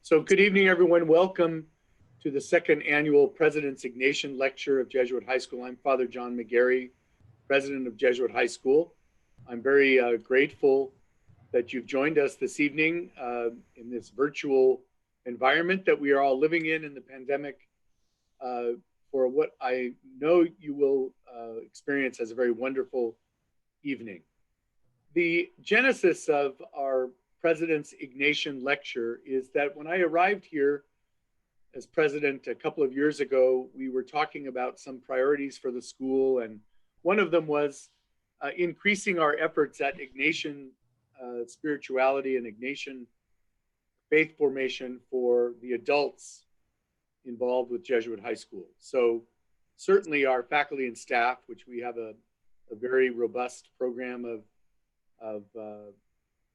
So good evening, everyone. Welcome to the second annual President's Ignatian Lecture of Jesuit High School. I'm Father John McGarry, President of Jesuit High School. I'm very grateful that you've joined us this evening in this virtual environment that we are all living in the pandemic for what I know you will experience as a very wonderful evening. The genesis of our President's Ignatian Lecture is that when I arrived here as president a couple of years ago, we were talking about some priorities for the school, and one of them was increasing our efforts at Ignatian spirituality and Ignatian faith formation for the adults involved with Jesuit High School. So certainly our faculty and staff, which we have a very robust program of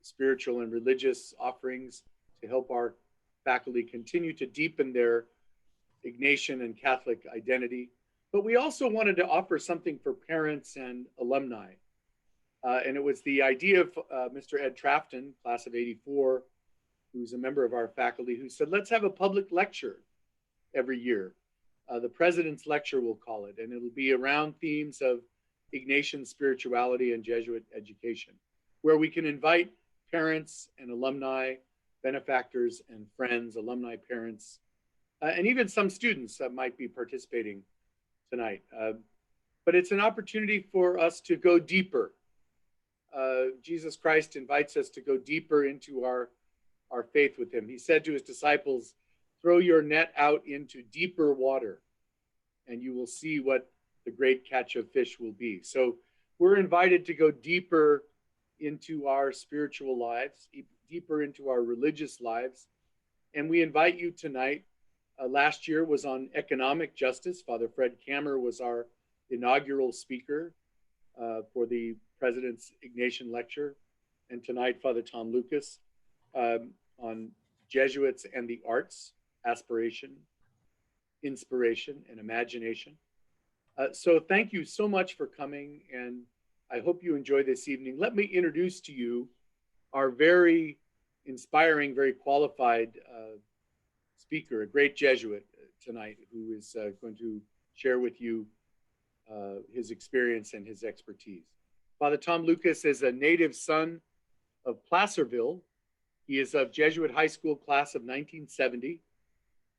spiritual and religious offerings to help our faculty continue to deepen their Ignatian and Catholic identity. But we also wanted to offer something for parents and alumni. And it was the idea of Mr. Ed Trafton, class of '84, who's a member of our faculty, who said, let's have a public lecture every year. The President's Lecture, we'll call it, and it'll be around themes of Ignatian spirituality and Jesuit education, where we can invite parents and alumni, benefactors and friends, alumni parents, and even some students that might be participating tonight. But it's an opportunity for us to go deeper. Jesus Christ invites us to go deeper into our faith with him. He said to his disciples, throw your net out into deeper water, and you will see what the great catch of fish will be. So we're invited to go deeper into our spiritual lives, deeper into our religious lives. And we invite you tonight. Last year was on economic justice. Father Fred Kammer was our inaugural speaker for the President's Ignatian Lecture. And tonight, Father Tom Lucas on Jesuits and the arts, aspiration, inspiration, and imagination. So thank you so much for coming, and I hope you enjoy this evening. Let me introduce to you our very inspiring, very qualified speaker, a great Jesuit tonight, who is going to share with you his experience and his expertise. Father Tom Lucas is a native son of Placerville. He is of Jesuit High School class of 1970.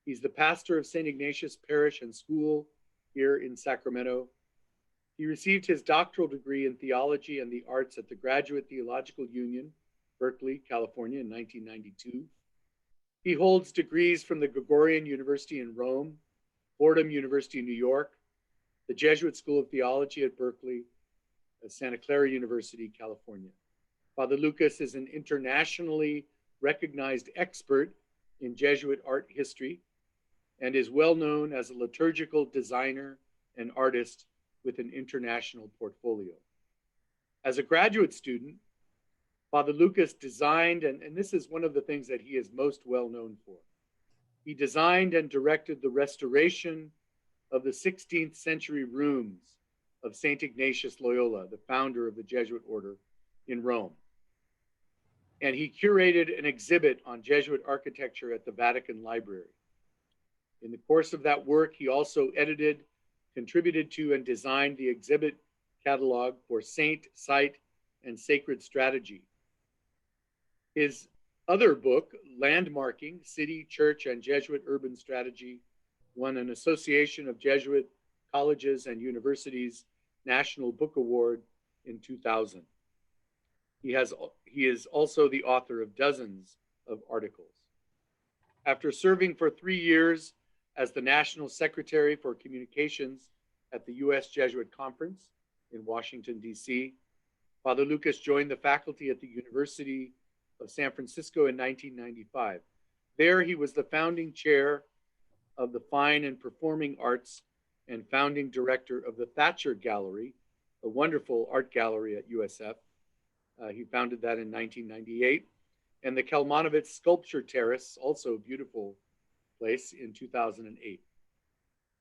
He's the pastor of Saint Ignatius Parish and School here in Sacramento. He received his doctoral degree in theology and the arts at the Graduate Theological Union, Berkeley, California, in 1992. He holds degrees from the Gregorian University in Rome, Fordham University in New York, the Jesuit School of Theology at Berkeley, Santa Clara University, California. Father Lucas is an internationally recognized expert in Jesuit art history and is well known as a liturgical designer and artist with an international portfolio. As a graduate student, Father Lucas designed, and this is one of the things that he is most well known for. He designed and directed the restoration of the 16th century rooms of Saint Ignatius Loyola, the founder of the Jesuit order in Rome. And he curated an exhibit on Jesuit architecture at the Vatican Library. In the course of that work, he also edited, contributed to, and designed the exhibit catalog for Saint, Site, and Sacred Strategy. His other book, Landmarking, City, Church, and Jesuit Urban Strategy, won an Association of Jesuit Colleges and Universities National Book Award in 2000. He is also the author of dozens of articles. After serving for 3 years as the National Secretary for Communications at the U.S. Jesuit Conference in Washington, D.C., Father Lucas joined the faculty at the University of San Francisco in 1995. There, he was the founding chair of the Fine and Performing Arts and founding director of the Thatcher Gallery, a wonderful art gallery at USF. He founded that in 1998. And the Kalmanovitz Sculpture Terrace, also a beautiful place, in 2008.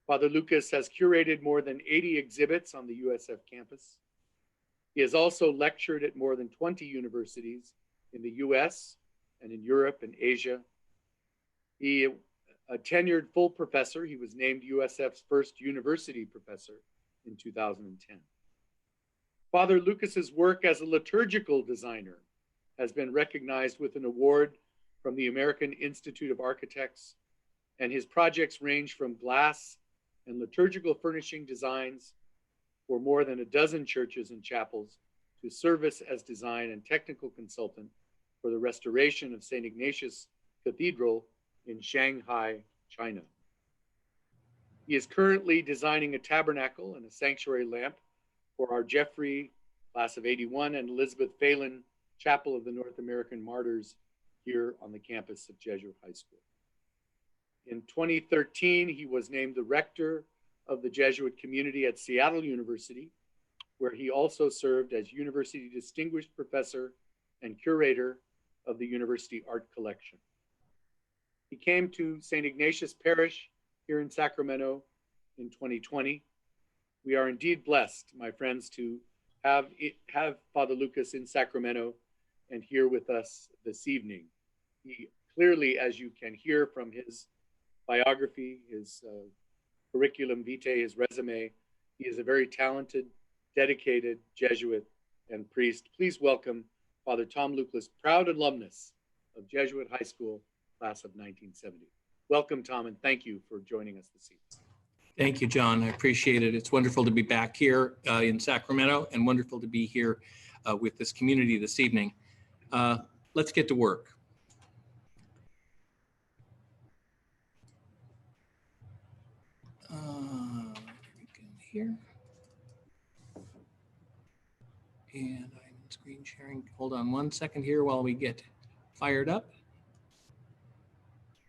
Father Lucas has curated more than 80 exhibits on the USF campus. He has also lectured at more than 20 universities in the US and in Europe and Asia. He, a tenured full professor, he was named USF's first university professor in 2010. Father Lucas's work as a liturgical designer has been recognized with an award from the American Institute of Architects, and his projects range from glass and liturgical furnishing designs for more than a dozen churches and chapels to service as design and technical consultant for the restoration of Saint Ignatius Cathedral in Shanghai, China. He is currently designing a tabernacle and a sanctuary lamp for our Jeffrey, class of '81, and Elizabeth Phelan Chapel of the North American Martyrs here on the campus of Jesuit High School. In 2013, he was named the rector of the Jesuit community at Seattle University, where he also served as University Distinguished Professor and Curator of the University Art Collection. He came to St. Ignatius Parish here in Sacramento in 2020. We are indeed blessed, my friends, to have Father Lucas in Sacramento and here with us this evening. He clearly, as you can hear from his biography, his curriculum vitae, his resume, he is a very talented, dedicated Jesuit and priest. Please welcome Father Tom Lucas, proud alumnus of Jesuit High School, class of 1970. Welcome, Tom, and thank you for joining us this evening. Thank you, John. I appreciate it. It's wonderful to be back here in Sacramento and wonderful to be here with this community this evening. Let's get to work. Here. And I'm screen sharing. Hold on one second here while we get fired up.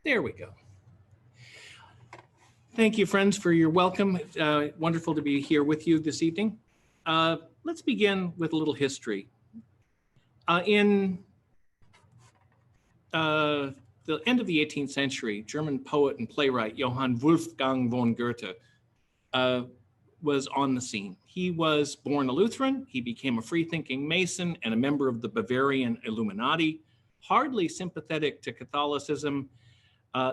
There we go. Thank you, friends, for your welcome. Wonderful to be here with you this evening. Let's begin with a little history. In the end of the 18th century, German poet and playwright Johann Wolfgang von Goethe was on the scene. He was born a Lutheran. He became a free-thinking Mason and a member of the Bavarian Illuminati, hardly sympathetic to Catholicism.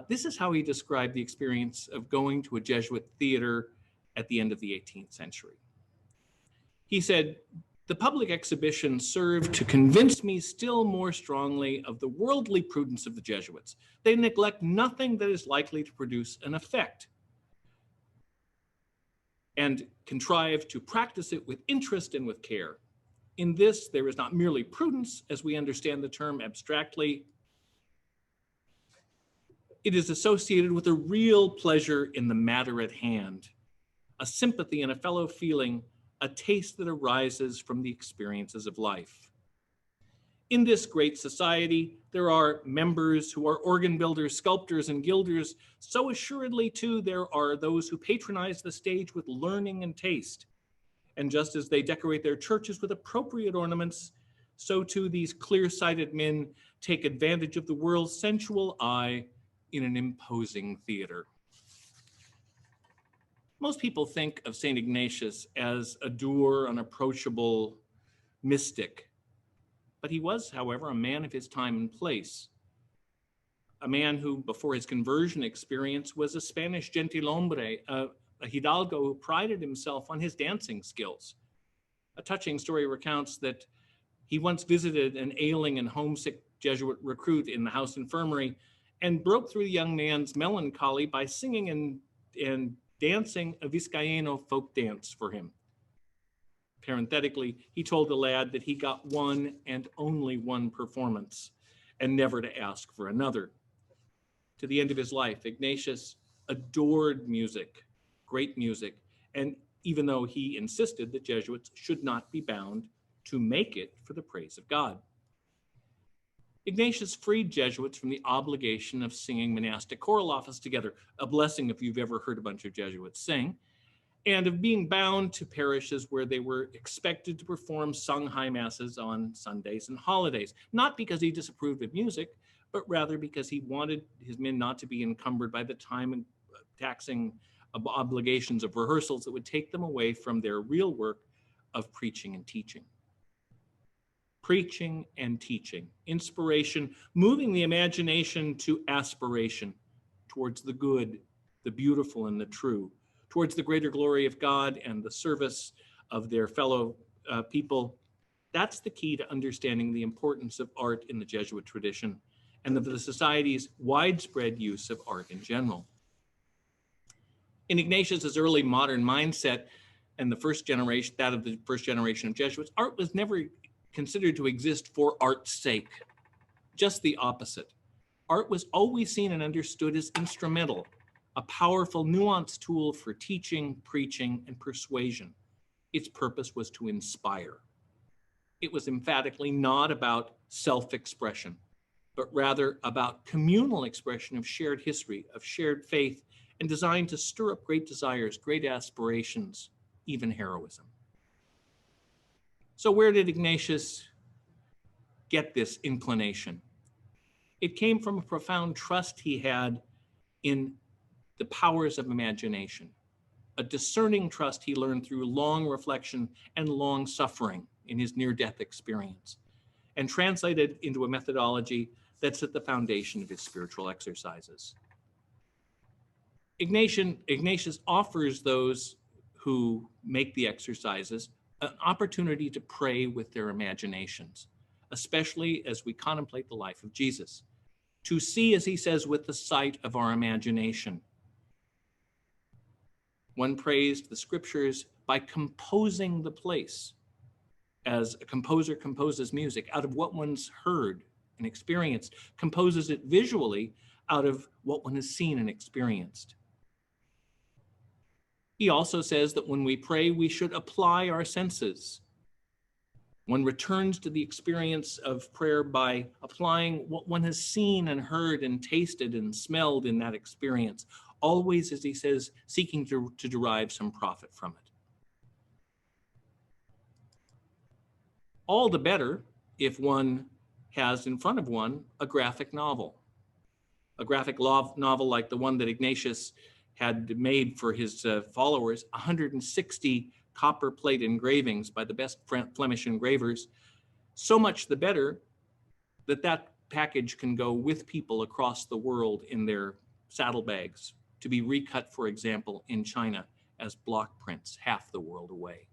This is how he described the experience of going to a Jesuit theater at the end of the 18th century. He said, "The public exhibition served to convince me still more strongly of the worldly prudence of the Jesuits. They neglect nothing that is likely to produce an effect and contrive to practice it with interest and with care. In this, there is not merely prudence, as we understand the term abstractly. It is associated with a real pleasure in the matter at hand, a sympathy and a fellow feeling, a taste that arises from the experiences of life. In this great society, there are members who are organ builders, sculptors, and gilders. So assuredly, too, there are those who patronize the stage with learning and taste. And just as they decorate their churches with appropriate ornaments, so too these clear-sighted men take advantage of the world's sensual eye in an imposing theater." Most people think of St. Ignatius as a dour, unapproachable mystic. But he was, however, a man of his time and place. A man who, before his conversion experience, was a Spanish gentilhombre, a hidalgo who prided himself on his dancing skills. A touching story recounts that he once visited an ailing and homesick Jesuit recruit in the house infirmary and broke through the young man's melancholy by singing and dancing a Vizcaíno folk dance for him. Parenthetically, he told the lad that he got one and only one performance and never to ask for another. To the end of his life, Ignatius adored music, great music, and even though he insisted that Jesuits should not be bound to make it for the praise of God. Ignatius freed Jesuits from the obligation of singing monastic choral office together, a blessing if you've ever heard a bunch of Jesuits sing, and of being bound to parishes where they were expected to perform sung high masses on Sundays and holidays, not because he disapproved of music, but rather because he wanted his men not to be encumbered by the time and taxing obligations of rehearsals that would take them away from their real work of preaching and teaching. Preaching and teaching, inspiration, moving the imagination to aspiration, towards the good, the beautiful, and the true, towards the greater glory of God and the service of their fellow people. That's the key to understanding the importance of art in the Jesuit tradition and of the society's widespread use of art in general. In Ignatius's early modern mindset and the first generation, that of the first generation of Jesuits, art was never considered to exist for art's sake. Just the opposite. Art was always seen and understood as instrumental, a powerful, nuanced tool for teaching, preaching, and persuasion. Its purpose was to inspire. It was emphatically not about self-expression, but rather about communal expression of shared history, of shared faith, and designed to stir up great desires, great aspirations, even heroism. So where did Ignatius get this inclination? It came from a profound trust he had in the powers of imagination, a discerning trust he learned through long reflection and long suffering in his near-death experience, and translated into a methodology that's at the foundation of his spiritual exercises. Ignatius offers those who make the exercises an opportunity to pray with their imaginations, especially as we contemplate the life of Jesus, to see, as he says, with the sight of our imagination. One prays the scriptures by composing the place, as a composer composes music out of what one's heard and experienced, composes it visually out of what one has seen and experienced. He also says that when we pray, we should apply our senses. One returns to the experience of prayer by applying what one has seen and heard and tasted and smelled in that experience, always, as he says, seeking to derive some profit from it. All the better if one has in front of one a graphic novel like the one that Ignatius had made for his followers, 160 copper plate engravings by the best Flemish engravers. So much the better that package can go with people across the world in their saddlebags to be recut, for example, in China as block prints half the world away.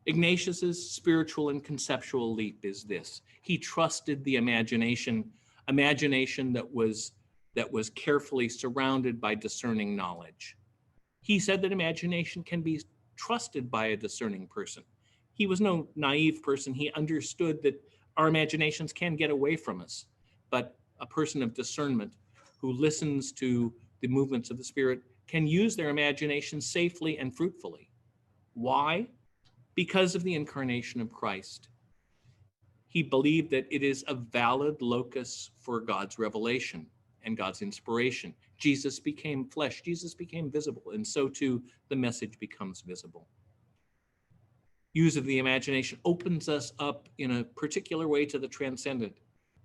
Ignatius's spiritual and conceptual leap is this. He trusted the imagination that was carefully surrounded by discerning knowledge. He said that imagination can be trusted by a discerning person. He was no naive person. He understood that our imaginations can get away from us, but a person of discernment who listens to the movements of the Spirit can use their imagination safely and fruitfully. Why? Because of the incarnation of Christ. He believed that it is a valid locus for God's revelation and God's inspiration. Jesus became flesh, Jesus became visible, and so too the message becomes visible. Use of the imagination opens us up in a particular way to the transcendent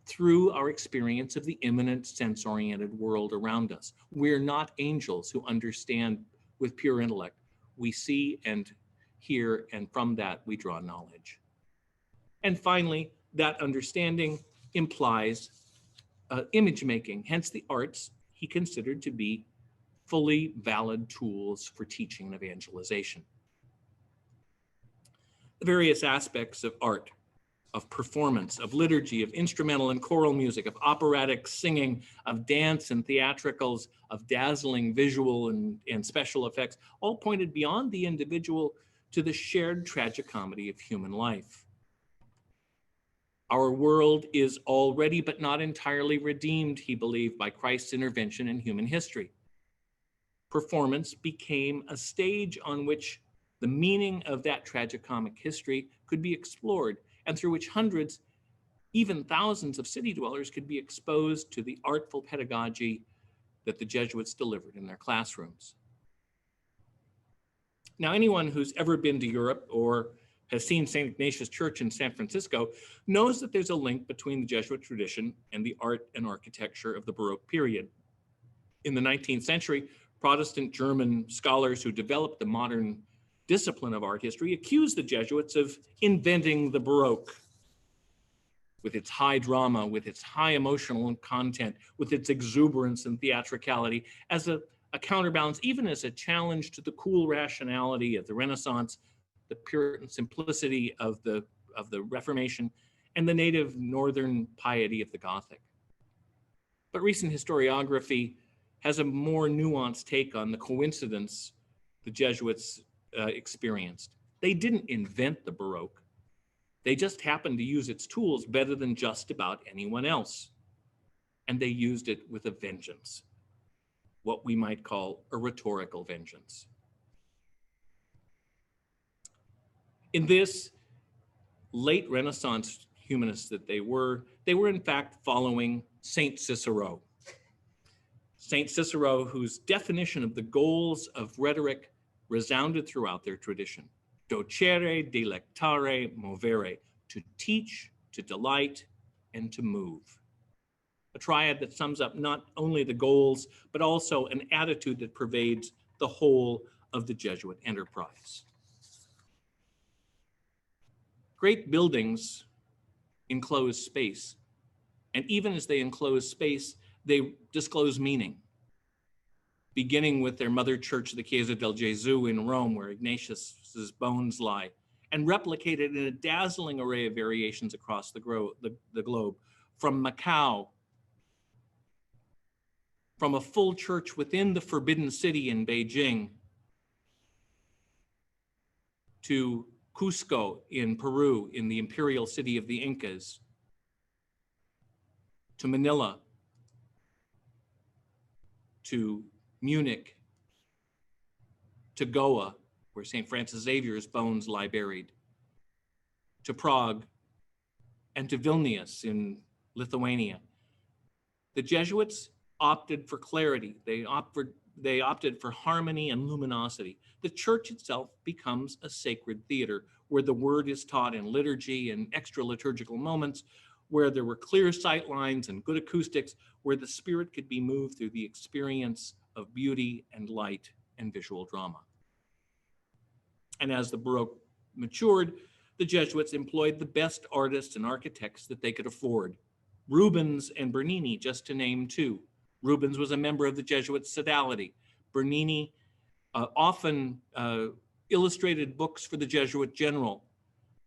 through our experience of the immanent sense-oriented world around us. We're not angels who understand with pure intellect. We see and hear, and from that we draw knowledge. And finally, that understanding implies image making. Hence the arts he considered to be fully valid tools for teaching and evangelization. The various aspects of art, of performance, of liturgy, of instrumental and choral music, of operatic singing, of dance and theatricals, of dazzling visual and special effects, all pointed beyond the individual to the shared tragicomedy of human life. Our world is already but not entirely redeemed, he believed, by Christ's intervention in human history. Performance became a stage on which the meaning of that tragicomic history could be explored, and through which hundreds, even thousands of city dwellers could be exposed to the artful pedagogy that the Jesuits delivered in their classrooms. Now, anyone who's ever been to Europe or has seen Saint Ignatius Church in San Francisco knows that there's a link between the Jesuit tradition and the art and architecture of the Baroque period. In the 19th century, Protestant German scholars who developed the modern discipline of art history accused the Jesuits of inventing the Baroque. with its high drama, with its high emotional content, with its exuberance and theatricality, as a counterbalance, even as a challenge to the cool rationality of the Renaissance, the Puritan simplicity of the Reformation, and the native northern piety of the Gothic. But recent historiography has a more nuanced take on the coincidence the Jesuits experienced. They didn't invent the Baroque. They just happened to use its tools better than just about anyone else. And they used it with a vengeance, what we might call a rhetorical vengeance. In this late Renaissance humanists that they were in fact following Saint Cicero. Saint Cicero, whose definition of the goals of rhetoric resounded throughout their tradition. Docere, delectare, movere, to teach, to delight, and to move. A triad that sums up not only the goals, but also an attitude that pervades the whole of the Jesuit enterprise. Great buildings enclose space, and even as they enclose space, they disclose meaning, beginning with their mother church, the Chiesa del Gesù in Rome, where Ignatius's bones lie, and replicated in a dazzling array of variations across the globe, from Macau, from a full church within the Forbidden City in Beijing, to Cusco in Peru, in the imperial city of the Incas, to Manila, to Munich, to Goa, where St. Francis Xavier's bones lie buried, to Prague, and to Vilnius in Lithuania. The Jesuits opted for clarity. They opted for harmony and luminosity. The church itself becomes a sacred theater where the word is taught in liturgy and extra liturgical moments, where there were clear sight lines and good acoustics, where the spirit could be moved through the experience of beauty and light and visual drama. And as the Baroque matured, the Jesuits employed the best artists and architects that they could afford. Rubens and Bernini, just to name two. Rubens was a member of the Jesuit sodality. Bernini often illustrated books for the Jesuit general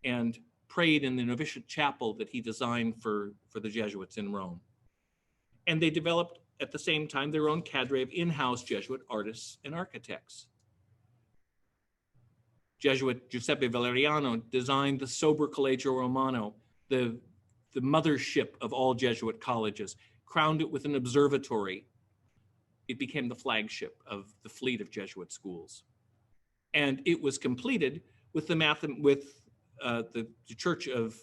and prayed in the novitiate chapel that he designed for the Jesuits in Rome. And they developed at the same time their own cadre of in-house Jesuit artists and architects. Jesuit Giuseppe Valeriano designed the sober Collegio Romano, the mothership of all Jesuit colleges, crowned it with an observatory. It became the flagship of the fleet of Jesuit schools. And it was completed with the Church of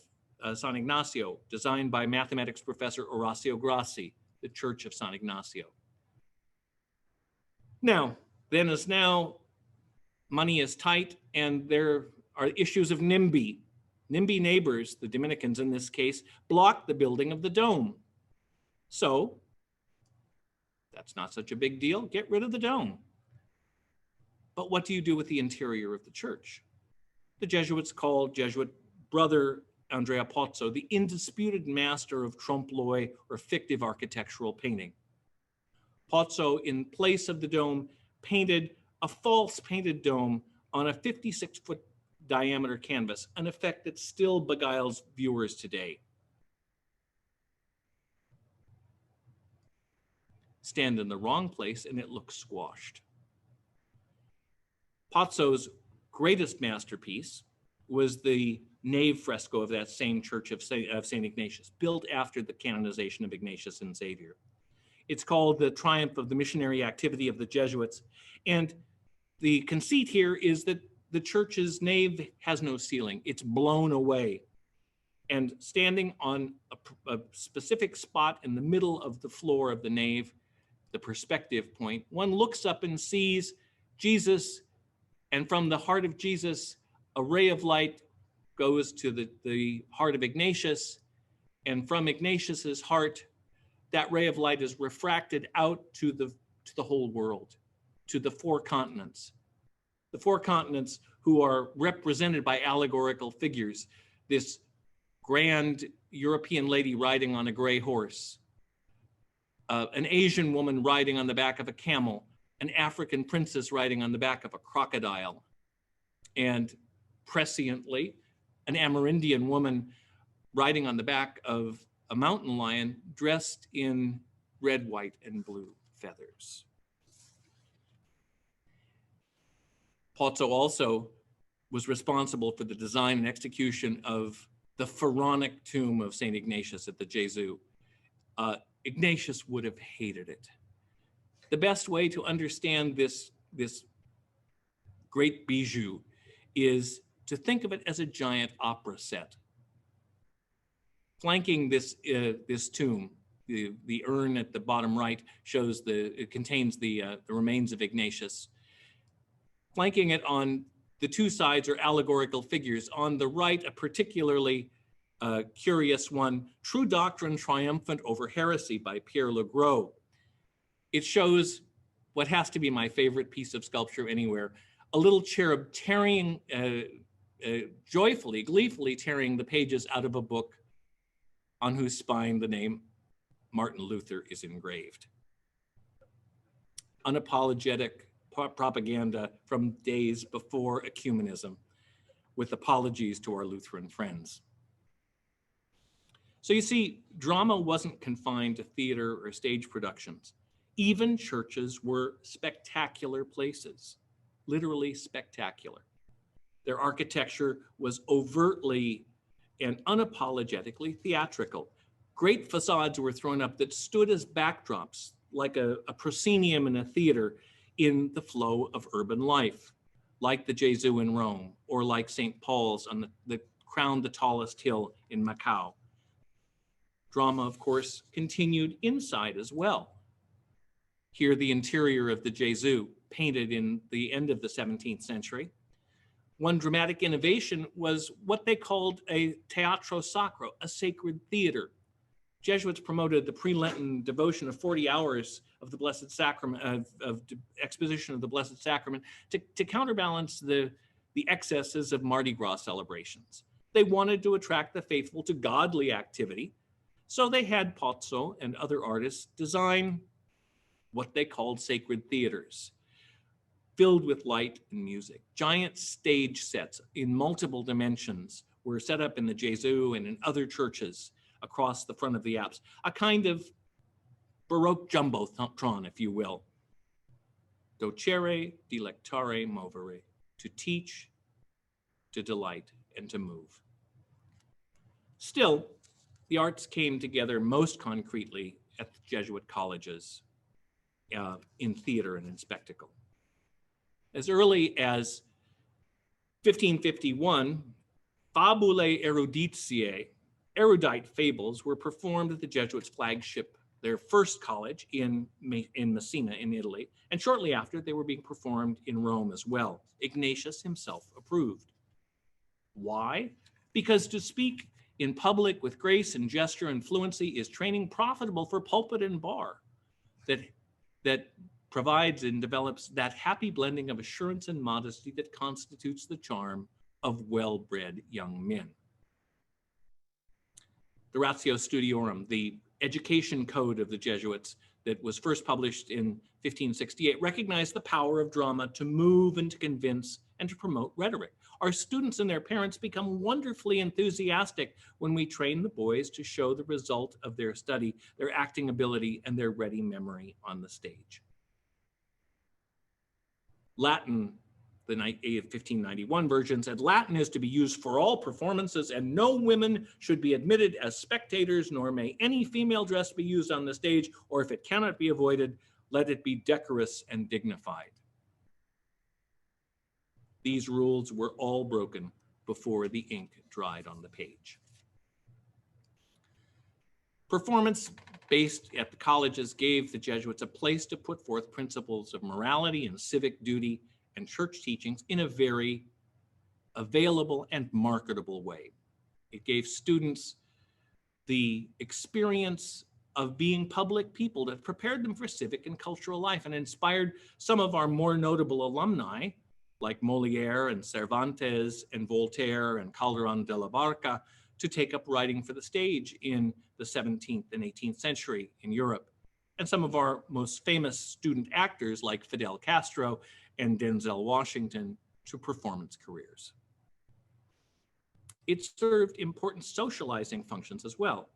San Ignacio, designed by mathematics professor Orazio Grassi, the Church of San Ignacio. Now, then as now, money is tight and there are issues of NIMBY. NIMBY neighbors, the Dominicans in this case, blocked the building of the dome. So that's not such a big deal. Get rid of the dome. But what do you do with the interior of the church? The Jesuits called Jesuit brother Andrea Pozzo the indisputed master of trompe-l'oeil or fictive architectural painting. Pozzo, in place of the dome, painted a false painted dome on a 56-foot diameter canvas, an effect that still beguiles viewers today. Stand in the wrong place and it looks squashed. Pozzo's greatest masterpiece was the nave fresco of that same church of Saint Ignatius, built after the canonization of Ignatius and Xavier. It's called The Triumph of the Missionary Activity of the Jesuits. And the conceit here is that the church's nave has no ceiling. It's blown away. And standing on a specific spot in the middle of the floor of the nave, the perspective point, one looks up and sees Jesus, and from the heart of Jesus, a ray of light goes to the heart of Ignatius, and from Ignatius's heart, that ray of light is refracted out to the whole world, to the four continents. The four continents who are represented by allegorical figures, this grand European lady riding on a gray horse, an Asian woman riding on the back of a camel, an African princess riding on the back of a crocodile, and presciently, an Amerindian woman riding on the back of a mountain lion dressed in red, white, and blue feathers. Pozzo also was responsible for the design and execution of the pharaonic tomb of Saint Ignatius at the Jesuit. Ignatius would have hated it. The best way to understand this great bijou is to think of it as a giant opera set. Flanking this tomb, the urn at the bottom right it contains the remains of Ignatius. Flanking it on the two sides are allegorical figures. On the right, a particularly curious one, True Doctrine Triumphant Over Heresy by Pierre Le Gros. It shows what has to be my favorite piece of sculpture anywhere, a little cherub tearing, joyfully, gleefully tearing the pages out of a book on whose spine the name Martin Luther is engraved. Unapologetic propaganda from days before ecumenism, with apologies to our Lutheran friends. So you see, drama wasn't confined to theater or stage productions. Even churches were spectacular places, literally spectacular. Their architecture was overtly and unapologetically theatrical. Great facades were thrown up that stood as backdrops, like a proscenium in a theater, in the flow of urban life, like the Jesuit in Rome, or like St. Paul's on the crowned the tallest hill in Macau. Drama, of course, continued inside as well. Here, the interior of the Jesuit, painted in the end of the 17th century. One dramatic innovation was what they called a teatro sacro, a sacred theater. Jesuits promoted the pre-Lenten devotion of 40 hours of the Blessed Sacrament, of exposition of the Blessed Sacrament, to counterbalance the excesses of Mardi Gras celebrations. They wanted to attract the faithful to godly activity, so they had Pozzo and other artists design what they called sacred theaters, filled with light and music. Giant stage sets in multiple dimensions were set up in the Jesuit and in other churches across the front of the apse, a kind of Baroque jumbotron, if you will. Docere, delectare, movere, to teach, to delight, and to move. Still, the arts came together most concretely at the Jesuit colleges, in theater and in spectacle. As early as 1551, fabulae eruditiae, erudite fables, were performed at the Jesuits' flagship, their first college in Messina in Italy, and shortly after they were being performed in Rome as well. Ignatius himself approved. Why? Because to speak in public with grace and gesture and fluency is training profitable for pulpit and bar that provides and develops that happy blending of assurance and modesty that constitutes the charm of well-bred young men. The Ratio Studiorum, the education code of the Jesuits that was first published in 1568, recognized the power of drama to move and to convince and to promote rhetoric. Our students and their parents become wonderfully enthusiastic when we train the boys to show the result of their study, their acting ability, and their ready memory on the stage. Latin, the 1591 version said, Latin is to be used for all performances, and no women should be admitted as spectators, nor may any female dress be used on the stage, or if it cannot be avoided, let it be decorous and dignified. These rules were all broken before the ink dried on the page. Performance based at the colleges gave the Jesuits a place to put forth principles of morality and civic duty and church teachings in a very available and marketable way. It gave students the experience of being public people that prepared them for civic and cultural life and inspired some of our more notable alumni, like Molière and Cervantes and Voltaire and Calderon de la Barca, to take up writing for the stage in the 17th and 18th century in Europe. And some of our most famous student actors like Fidel Castro and Denzel Washington to performance careers. It served important socializing functions as well.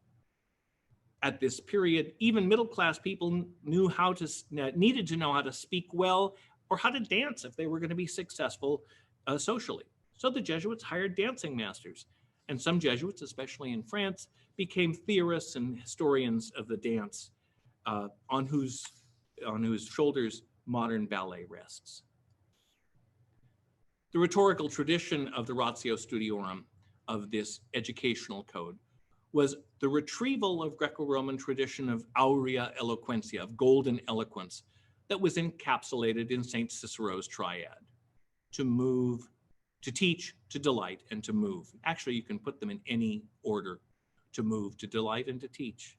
At this period, even middle-class people needed to know how to speak well or how to dance if they were going to be successful socially. So the Jesuits hired dancing masters, and some Jesuits, especially in France, became theorists and historians of the dance, on whose shoulders modern ballet rests. The rhetorical tradition of the Ratio Studiorum, of this educational code, was the retrieval of Greco-Roman tradition of aurea eloquentia, of golden eloquence, that was encapsulated in Saint Cicero's triad: to move, to teach, to delight, and to move. Actually, you can put them in any order: to move, to delight, and to teach.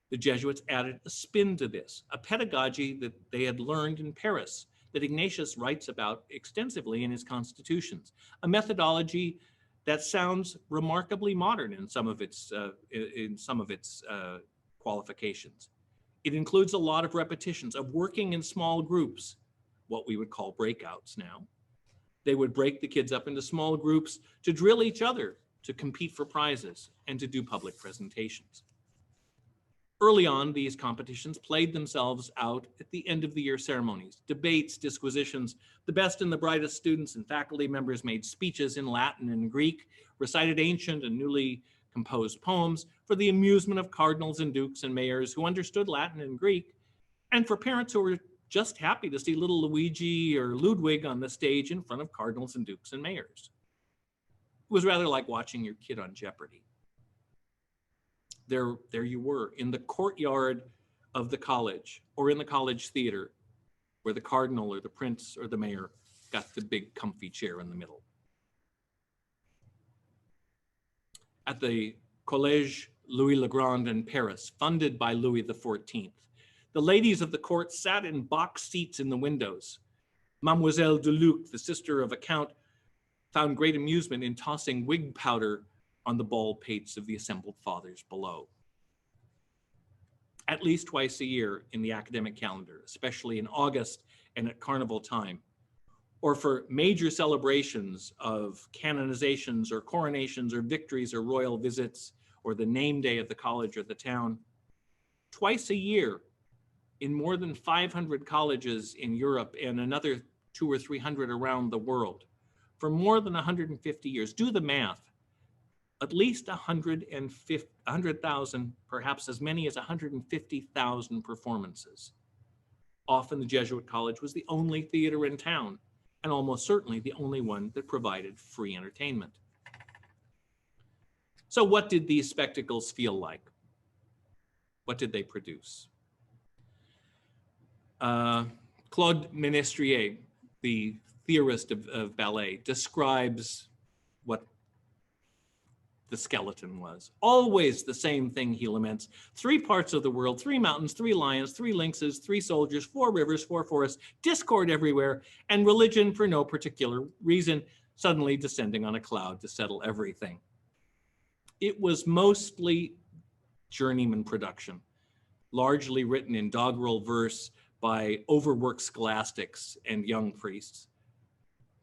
The Jesuits added a spin to this, a pedagogy that they had learned in Paris, that Ignatius writes about extensively in his constitutions, a methodology that sounds remarkably modern in some of its qualifications. It includes a lot of repetitions of working in small groups, what we would call breakouts now. They would break the kids up into small groups to drill each other, to compete for prizes, and to do public presentations. Early on, these competitions played themselves out at the end of the year ceremonies, debates, disquisitions. The best and the brightest students and faculty members made speeches in Latin and Greek, recited ancient and newly composed poems for the amusement of cardinals and dukes and mayors who understood Latin and Greek, and for parents who were just happy to see little Luigi or Ludwig on the stage in front of cardinals and dukes and mayors. It was rather like watching your kid on Jeopardy. There you were in the courtyard of the college, or in the college theater, where the cardinal or the prince or the mayor got the big comfy chair in the middle. At the Collège Louis le Grand in Paris, funded by Louis XIV, the ladies of the court sat in box seats in the windows. Mademoiselle de Luc, the sister of a count, found great amusement in tossing wig powder on the bald pates of the assembled fathers below. At least twice a year in the academic calendar, especially in August and at carnival time, or for major celebrations of canonizations or coronations or victories or royal visits, or the name day of the college or the town, twice a year in more than 500 colleges in Europe and another 200 or 300 around the world, for more than 150 years. Do the math. At least 100,000, perhaps as many as 150,000 performances. Often the Jesuit College was the only theater in town, and almost certainly the only one that provided free entertainment. So what did these spectacles feel like? What did they produce? Claude Ménestrier, the theorist of ballet, describes what the skeleton was. Always the same thing, he laments: 3 parts of the world, 3 mountains, 3 lions, 3 lynxes, 3 soldiers, 4 rivers, 4 forests, discord everywhere, and religion for no particular reason, suddenly descending on a cloud to settle everything. It was mostly journeyman production, largely written in doggerel verse by overworked scholastics and young priests.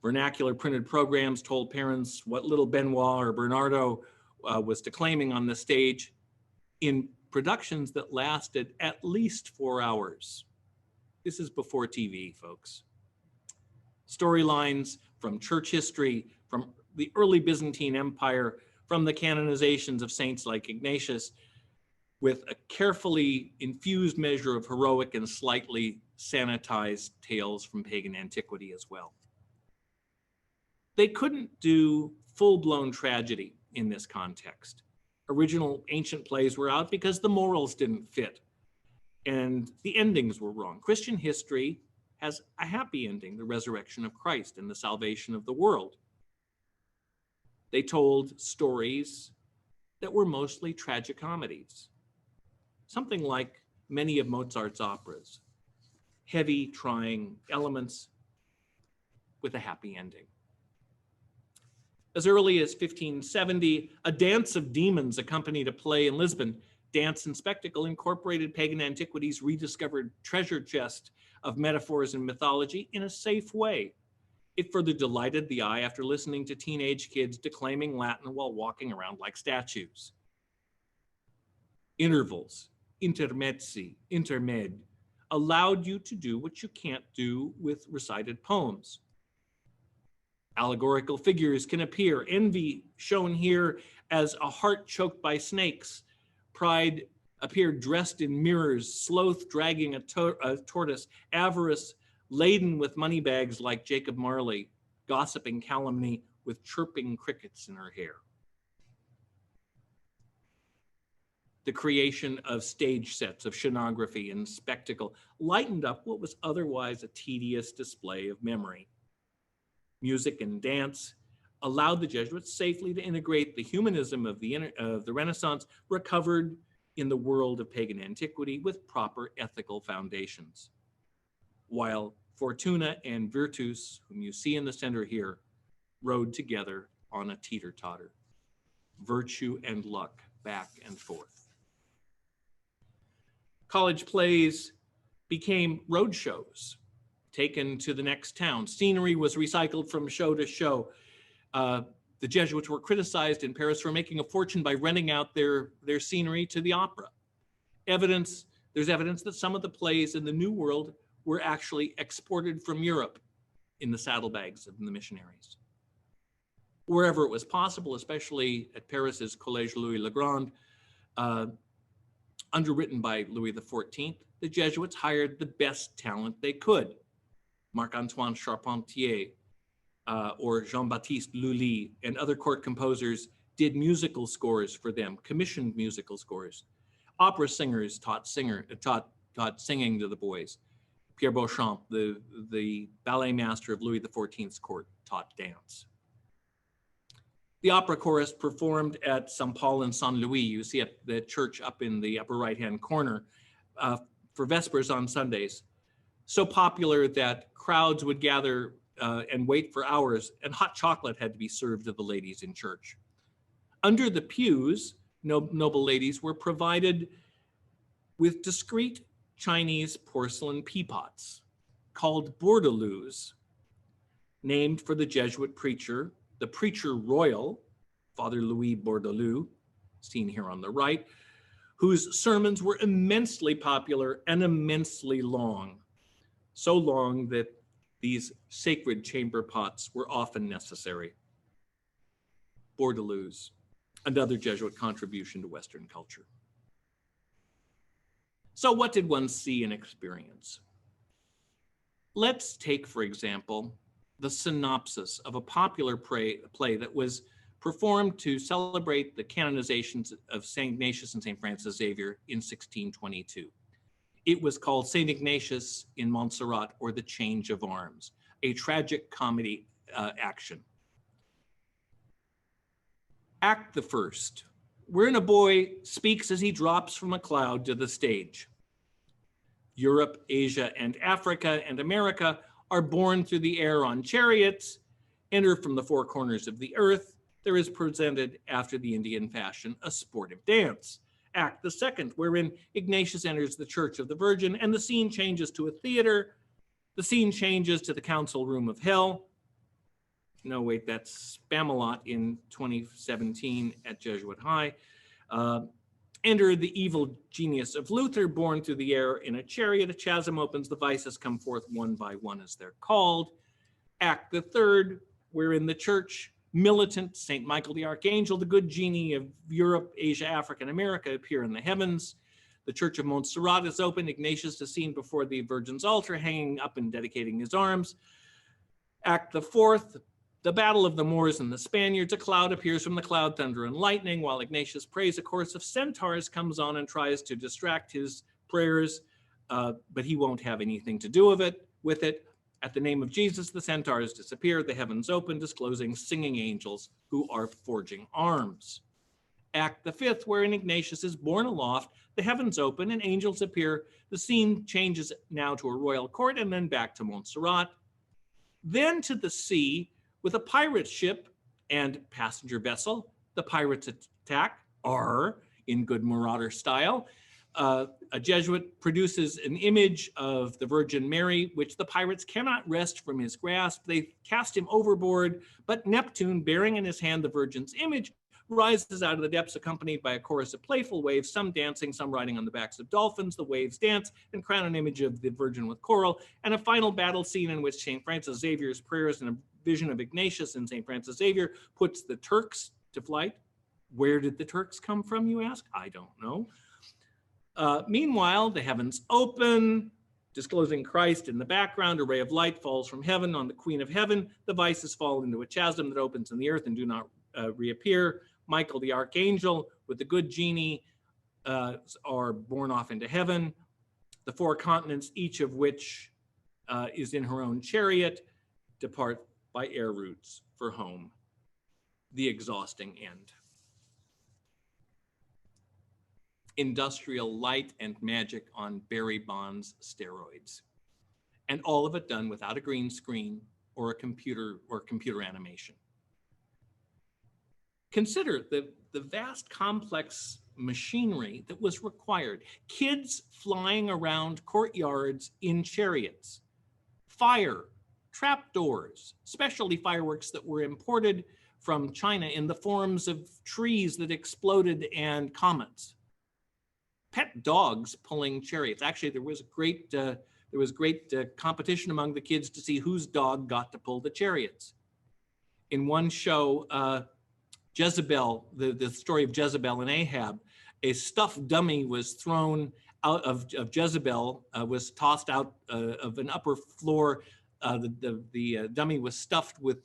Vernacular printed programs told parents what little Benoit or Bernardo was declaiming on the stage in productions that lasted at least 4 hours. This is before TV, folks. Storylines from church history, from the early Byzantine Empire, from the canonizations of saints like Ignatius, with a carefully infused measure of heroic and slightly sanitized tales from pagan antiquity as well. They couldn't do full-blown tragedy in this context. Original ancient plays were out because the morals didn't fit and the endings were wrong. Christian history has a happy ending: the resurrection of Christ and the salvation of the world. They told stories that were mostly tragicomedies, something like many of Mozart's operas: heavy, trying elements with a happy ending. As early as 1570, a dance of demons accompanied a play in Lisbon. Dance and spectacle incorporated pagan antiquities' rediscovered treasure chest of metaphors and mythology in a safe way. It further delighted the eye after listening to teenage kids declaiming Latin while walking around like statues. Intervals, intermezzi, intermed, allowed you to do what you can't do with recited poems. Allegorical figures can appear, envy shown here as a heart choked by snakes, pride appeared dressed in mirrors, sloth dragging a tortoise, avarice laden with money bags like Jacob Marley, gossiping calumny with chirping crickets in her hair. The creation of stage sets of scenography and spectacle lightened up what was otherwise a tedious display of memory. Music and dance allowed the Jesuits safely to integrate the humanism of the Renaissance recovered in the world of pagan antiquity with proper ethical foundations. While Fortuna and Virtus, whom you see in the center here, rode together on a teeter-totter. Virtue and luck back and forth. College plays became road shows taken to the next town. Scenery was recycled from show to show. The Jesuits were criticized in Paris for making a fortune by renting out their scenery to the opera. There's evidence that some of the plays in the New World were actually exported from Europe in the saddlebags of the missionaries. Wherever it was possible, especially at Paris's Collège Louis le Grand, underwritten by Louis XIV, the Jesuits hired the best talent they could. Marc-Antoine Charpentier or Jean-Baptiste Lully and other court composers did musical scores for them, commissioned musical scores. Opera singers taught singing to the boys. Pierre Beauchamp, the ballet master of Louis XIV's court, taught dance. The opera chorus performed at St. Paul and Saint Louis, you see at the church up in the upper right-hand corner, for Vespers on Sundays. So popular that crowds would gather and wait for hours, and hot chocolate had to be served to the ladies in church. Under the pews, noble ladies were provided with discreet Chinese porcelain peapots called bourdaloos, named for the Jesuit preacher, the preacher royal, Father Louis Bourdaloue, seen here on the right, whose sermons were immensely popular and immensely long, so long that these sacred chamber pots were often necessary. Bourdaloos, another Jesuit contribution to Western culture. So what did one see and experience? Let's take, for example, the synopsis of a popular play that was performed to celebrate the canonizations of Saint Ignatius and Saint Francis Xavier in 1622. It was called Saint Ignatius in Montserrat, or The Change of Arms, a tragic comedy action. Act the first, wherein a boy speaks as he drops from a cloud to the stage. Europe, Asia, and Africa and America are borne through the air on chariots, enter from the four corners of the earth. There is presented, after the Indian fashion, a sportive dance. Act the second, wherein Ignatius enters the Church of the Virgin, and the scene changes to a theater. The scene changes to the council room of hell. No, wait, that's Spamalot in 2017 at Jesuit High. Enter the evil genius of Luther, born through the air in a chariot. A chasm opens, the vices come forth one by one as they're called. Act the third, wherein the church militant, St. Michael the Archangel, the good genie of Europe, Asia, Africa, and America appear in the heavens. The Church of Montserrat is open. Ignatius is seen before the Virgin's altar, hanging up and dedicating his arms. Act the fourth, the battle of the Moors and the Spaniards. A cloud appears from the cloud, thunder and lightning. While Ignatius prays, a chorus of centaurs comes on and tries to distract his prayers, but he won't have anything to do with it. At the name of Jesus, the centaurs disappear, the heavens open, disclosing singing angels who are forging arms. Act the fifth, wherein Ignatius is borne aloft, the heavens open, and angels appear. The scene changes now to a royal court, and then back to Montserrat. Then to the sea, with a pirate ship and passenger vessel. The pirates attack, in good marauder style. A Jesuit produces an image of the Virgin Mary, which the pirates cannot wrest from his grasp. They cast him overboard, but Neptune, bearing in his hand the Virgin's image, rises out of the depths accompanied by a chorus of playful waves, some dancing, some riding on the backs of dolphins. The waves dance and crown an image of the Virgin with coral, and a final battle scene in which St. Francis Xavier's prayers and a vision of Ignatius and St. Francis Xavier puts the Turks to flight. Where did the Turks come from, you ask? I don't know. Meanwhile, the heavens open, disclosing Christ in the background. A ray of light falls from heaven on the Queen of Heaven. The vices fall into a chasm that opens in the earth and do not reappear. Michael the archangel with the good genie are borne off into heaven. The four continents, each of which is in her own chariot, depart by air routes for home. The exhausting end. Industrial light and magic on Barry Bonds steroids. And all of it done without a green screen or a computer animation. Consider the vast complex machinery that was required. Kids flying around courtyards in chariots, fire, trapdoors, specialty fireworks that were imported from China in the forms of trees that exploded and comets. Pet dogs pulling chariots. Actually, there was great competition among the kids to see whose dog got to pull the chariots. In one show, Jezebel, the story of Jezebel and Ahab, a stuffed dummy was thrown out of Jezebel, was tossed out of an upper floor. The dummy was stuffed with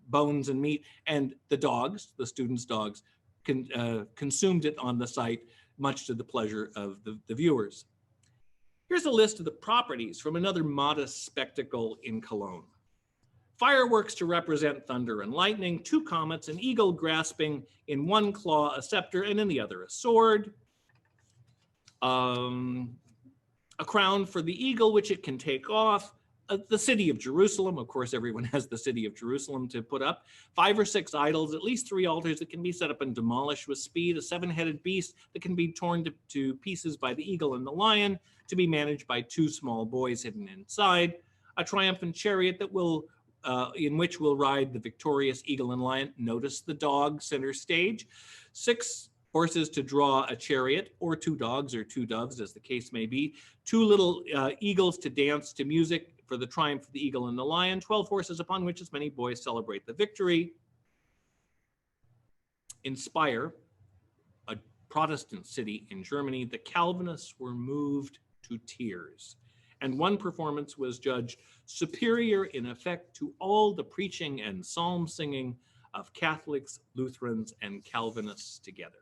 bones and meat, and the dogs, the students' dogs, consumed it on the site, much to the pleasure of the viewers. Here's a list of the properties from another modest spectacle in Cologne. Fireworks to represent thunder and lightning, 2 comets, an eagle grasping in one claw a scepter and in the other a sword, a crown for the eagle which it can take off, the city of Jerusalem. Of course, everyone has the city of Jerusalem to put up. 5 or 6 idols, at least 3 altars that can be set up and demolished with speed, a 7-headed beast that can be torn to pieces by the eagle and the lion, to be managed by 2 small boys hidden inside, a triumphant chariot that will in which will ride the victorious eagle and lion. Notice the dog center stage. 6 horses to draw a chariot, or 2 dogs or 2 doves, as the case may be. 2 little eagles to dance to music for the triumph of the eagle and the lion. 12 horses upon which as many boys celebrate the victory. In Speyer, a Protestant city in Germany, the Calvinists were moved to tears. And one performance was judged superior in effect to all the preaching and psalm singing of Catholics, Lutherans, and Calvinists together.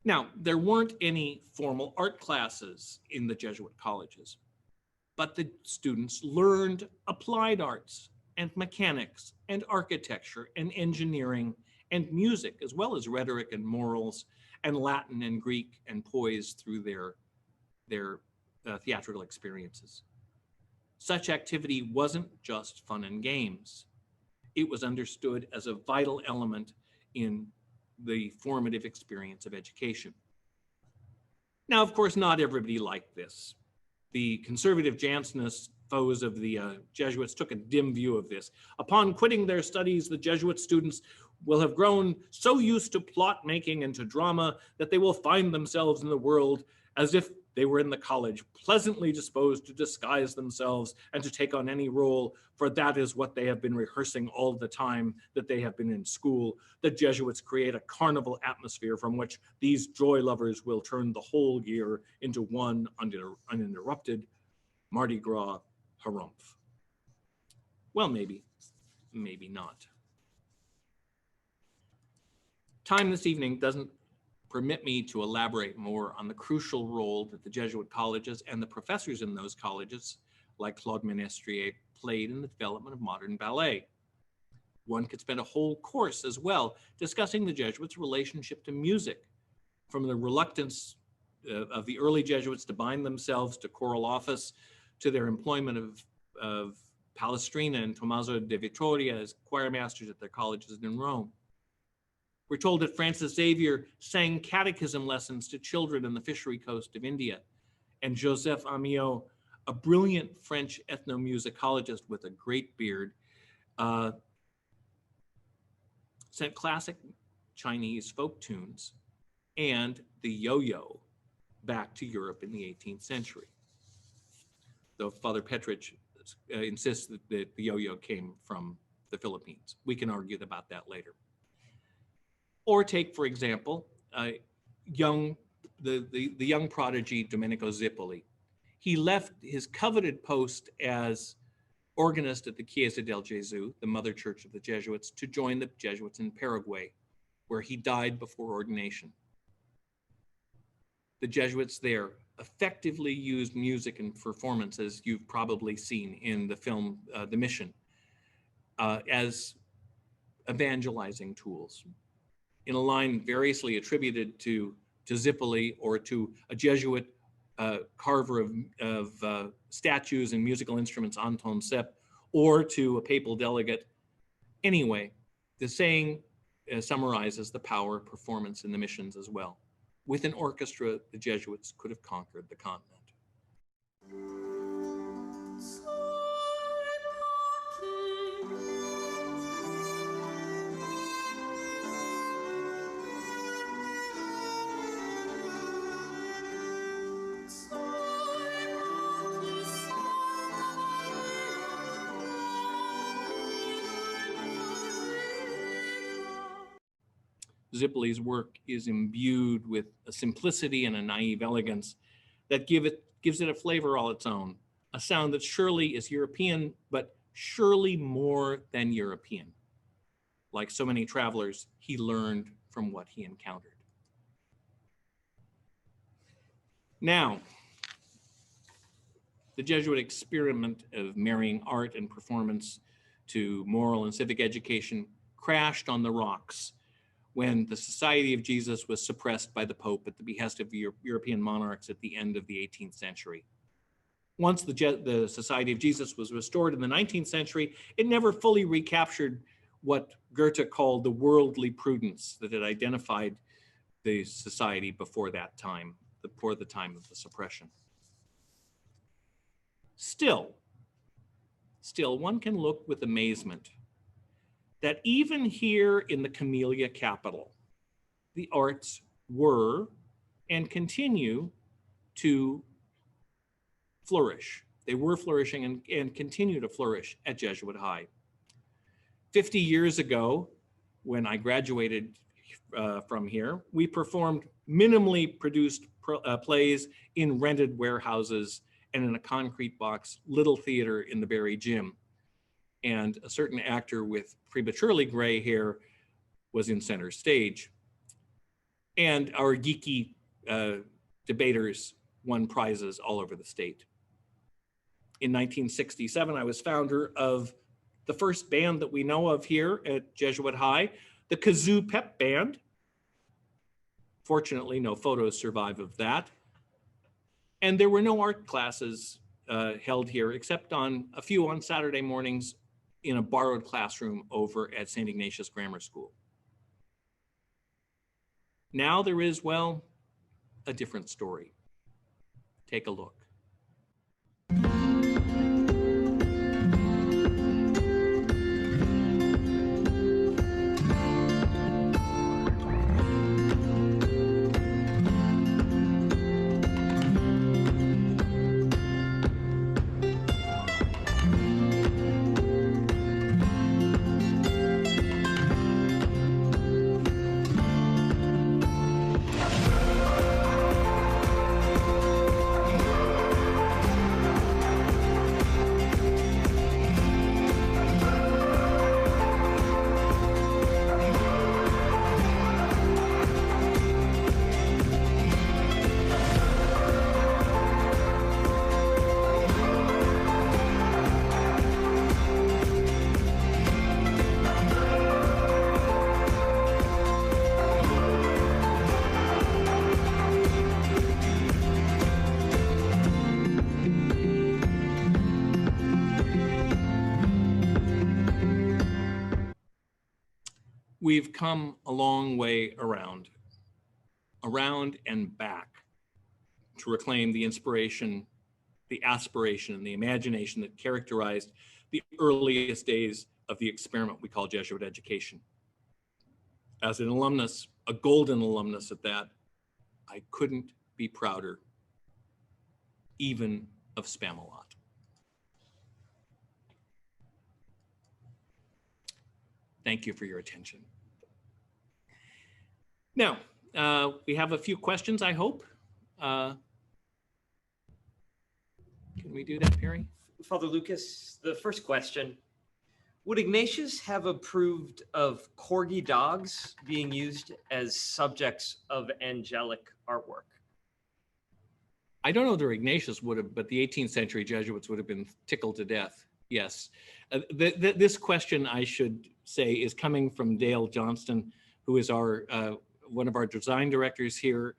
Now, there weren't any formal art classes in the Jesuit colleges, but the students learned applied arts and mechanics and architecture and engineering and music, as well as rhetoric and morals and Latin and Greek and poise through their theatrical experiences. Such activity wasn't just fun and games. It was understood as a vital element in the formative experience of education. Now, of course, not everybody liked this. The conservative Jansenist foes of the Jesuits took a dim view of this. Upon quitting their studies, the Jesuit students will have grown so used to plot making and to drama that they will find themselves in the world as if they were in the college, pleasantly disposed to disguise themselves and to take on any role, for that is what they have been rehearsing all the time that they have been in school. The Jesuits create a carnival atmosphere from which these joy lovers will turn the whole year into one uninterrupted Mardi Gras harumph. Well, maybe not. Time this evening doesn't permit me to elaborate more on the crucial role that the Jesuit colleges and the professors in those colleges, like Claude Ménestrier, played in the development of modern ballet. One could spend a whole course as well discussing the Jesuits' relationship to music, from the reluctance of the early Jesuits to bind themselves to choral office, to their employment of Palestrina and Tommaso de Vittoria as choir masters at their colleges in Rome. We're told that Francis Xavier sang catechism lessons to children on the fishery coast of India, and Joseph Amiot, a brilliant French ethnomusicologist with a great beard, sent classic Chinese folk tunes and the yo-yo back to Europe in the 18th century. Though Father Petrich insists that the yo-yo came from the Philippines. We can argue about that later. Or take, for example, the young prodigy Domenico Zipoli. He left his coveted post as organist at the Chiesa del Gesù, the mother church of the Jesuits, to join the Jesuits in Paraguay, where he died before ordination. The Jesuits there effectively used music and performance, as you've probably seen in the film The Mission, as evangelizing tools. In a line variously attributed to Zipoli or to a Jesuit carver of statues and musical instruments, Anton Sepp, or to a papal delegate. Anyway, the saying summarizes the power of performance in the missions as well. With an orchestra, the Jesuits could have conquered the continent. Zipoli's work is imbued with a simplicity and a naive elegance that gives it a flavor all its own, a sound that surely is European, but surely more than European. Like so many travelers, he learned from what he encountered. Now, the Jesuit experiment of marrying art and performance to moral and civic education crashed on the rocks when the Society of Jesus was suppressed by the Pope at the behest of European monarchs at the end of the 18th century. Once the Society of Jesus was restored in the 19th century, it never fully recaptured what Goethe called the worldly prudence that had identified the society before that time, before the time of the suppression. Still, one can look with amazement that even here in the Camellia capital, the arts were and continue to flourish. They were flourishing and continue to flourish at Jesuit High. 50 years ago, when I graduated from here, we performed minimally produced plays in rented warehouses and in a concrete box little theater in the Barry Gym. And a certain actor with prematurely gray hair was in center stage. And our geeky debaters won prizes all over the state. In 1967, I was founder of the first band that we know of here at Jesuit High, the Kazoo Pep Band. Fortunately, no photos survive of that. And there were no art classes held here, except on a few on Saturday mornings in a borrowed classroom over at Saint Ignatius Grammar School. Now there is, well, a different story. Take a look. we've come a long way around and back to reclaim the inspiration, the aspiration, and the imagination that characterized the earliest days of the experiment we call Jesuit education. As an alumnus, a golden alumnus at that, I couldn't be prouder, even of Spamalot. Thank you for your attention. Now, we have a few questions, I hope. Can we do that, Perry? Father Lucas, the first question: would Ignatius have approved of corgi dogs being used as subjects of angelic artwork? I don't know whether Ignatius would have, but the 18th century Jesuits would have been tickled to death. Yes. This question, I should say, is coming from Dale Johnston, who is our one of our design directors here.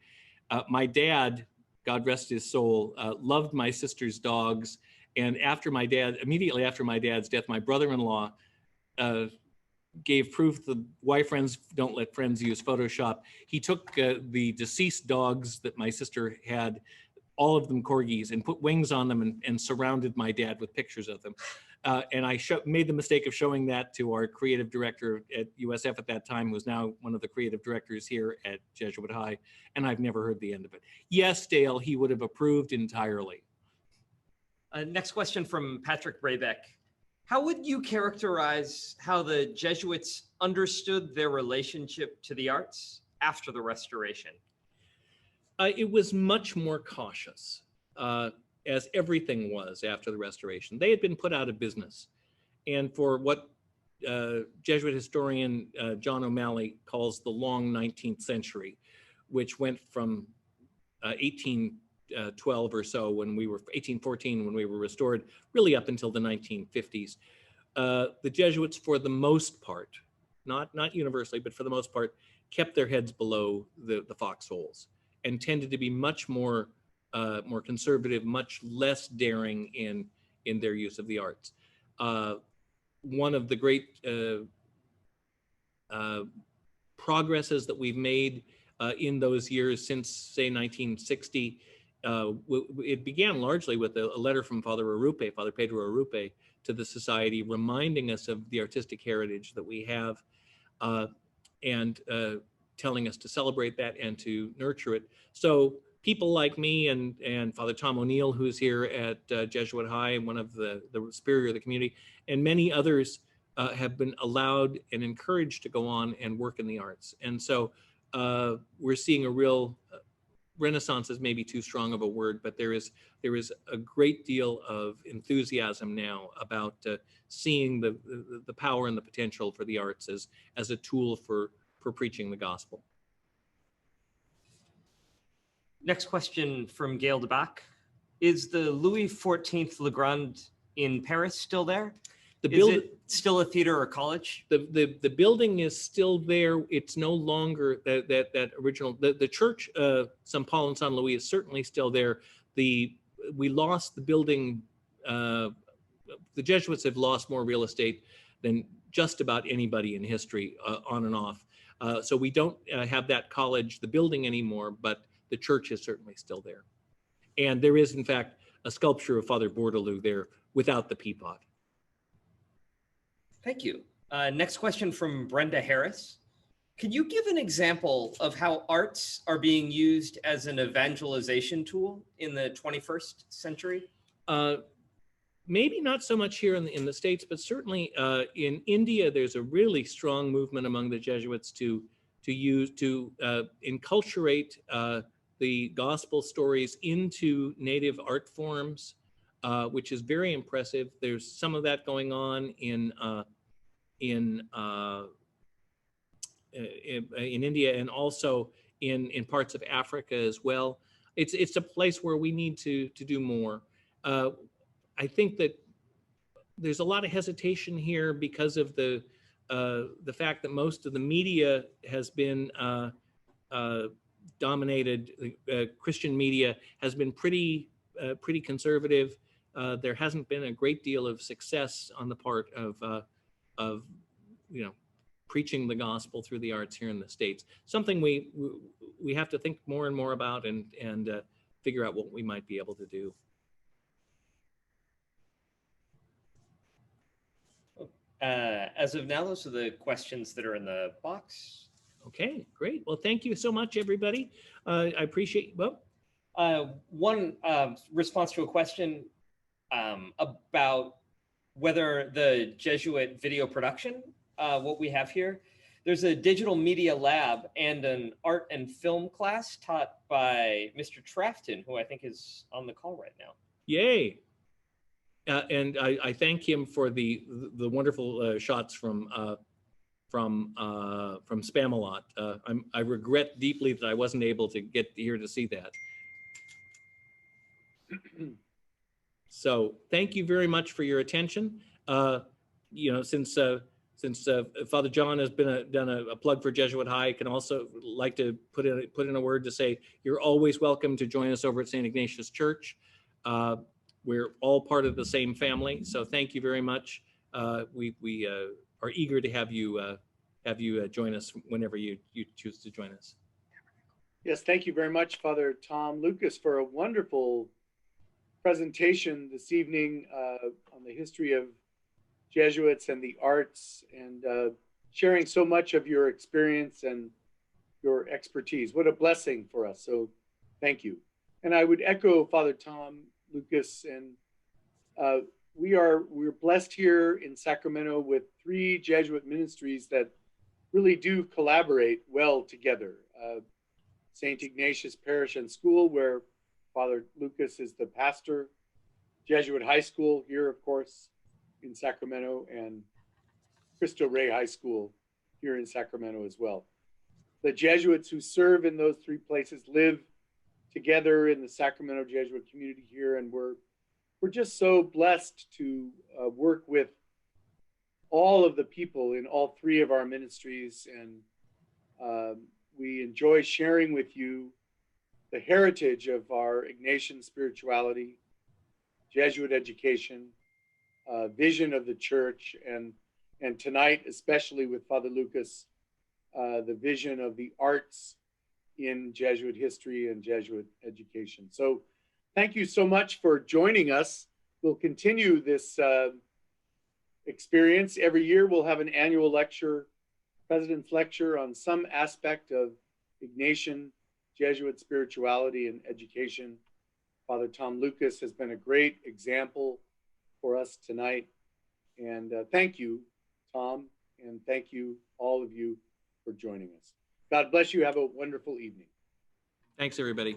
My dad, God rest his soul, loved my sister's dogs. And immediately after my dad's death, my brother-in-law gave proof that why friends don't let friends use Photoshop. He took the deceased dogs that my sister had, all of them corgis, and put wings on them and surrounded my dad with pictures of them. And I made the mistake of showing that to our creative director at USF at that time, who's now one of the creative directors here at Jesuit High, and I've never heard the end of it. Yes, Dale, he would have approved entirely. Next question from Patrick Braybeck. How would you characterize how the Jesuits understood their relationship to the arts after the Restoration? It was much more cautious, as everything was after the Restoration. They had been put out of business. And for what Jesuit historian John O'Malley calls the long 19th century, which went from 1812 or so, 1814 when we were restored, really up until the 1950s. The Jesuits, for the most part, not universally, but for the most part, kept their heads below the foxholes and tended to be much more conservative, much less daring in their use of the arts. One of the great progresses that we've made in those years since, say, 1960, it began largely with a letter from Father Pedro Arrupe, to the Society, reminding us of the artistic heritage that we have, and telling us to celebrate that and to nurture it. So people like me and Father Tom O'Neill, who's here at Jesuit High, one of the superior of the community, and many others have been allowed and encouraged to go on and work in the arts. And so we're seeing a real renaissance, is maybe too strong of a word, but there is a great deal of enthusiasm now about seeing the power and the potential for the arts as a tool for preaching the gospel. Next question from Gail DeBach. Is the Louis XIV Le Grand in Paris still there? Is it still a theater or college? The building is still there. It's no longer that original. The church, St. Paul and St. Louis, is certainly still there. We lost the building. The Jesuits have lost more real estate than just about anybody in history, on and off. So we don't have that college, the building anymore, but the church is certainly still there. And there is, in fact, a sculpture of Father Bourdaloue there without the peapod. Thank you. Next question from Brenda Harris. Could you give an example of how arts are being used as an evangelization tool in the 21st century? Maybe not so much here in the States, but certainly in India, there's a really strong movement among the Jesuits to enculturate the gospel stories into native art forms, which is very impressive. There's some of that going on in India, and also in parts of Africa as well. It's a place where we need to do more. I think that there's a lot of hesitation here because of the fact that most of the media has been dominated. Christian media has been pretty conservative. There hasn't been a great deal of success on the part of preaching the gospel through the arts here in the States. Something we have to think more and more about and figure out what we might be able to do. As of now, those are the questions that are in the box. Okay, great. Well, thank you so much, everybody. I appreciate, well, One response to a question about whether the Jesuit video production, what we have here, there's a digital media lab and an art and film class taught by Mr. Trafton, who I think is on the call right now. yay. And I thank him for the wonderful shots from Spamalot. I regret deeply that I wasn't able to get here to see that. So thank you very much for your attention. You know, since Father John has done a plug for Jesuit High, I can also like to put in a word to say you're always welcome to join us over at Saint Ignatius Church. We're all part of the same family, so thank you very much. We are eager to have you join us whenever you choose to join us. Yes, thank you very much, Father Tom Lucas, for a wonderful presentation this evening on the history of Jesuits and the arts, and sharing so much of your experience and your expertise. What a blessing for us. So thank you. And I would echo Father Tom Lucas, and we're blessed here in Sacramento with 3 Jesuit ministries that really do collaborate well together. Saint Ignatius Parish and School, where Father Lucas is the pastor, Jesuit High School here, of course, in Sacramento, and Cristo Rey High School here in Sacramento as well. The Jesuits who serve in those 3 places live together in the Sacramento Jesuit community here, and we're just so blessed to work with all of the people in all 3 of our ministries, and we enjoy sharing with you the heritage of our Ignatian spirituality, Jesuit education, vision of the church, and tonight, especially with Father Lucas, the vision of the arts in Jesuit history and Jesuit education. So thank you so much for joining us. We'll continue this experience. Every year we'll have an annual lecture, President's Lecture, on some aspect of Ignatian Jesuit spirituality and education. Father Tom Lucas has been a great example for us tonight. And thank you, Tom, and thank you, all of you, for joining us. God bless you. Have a wonderful evening. Thanks, everybody.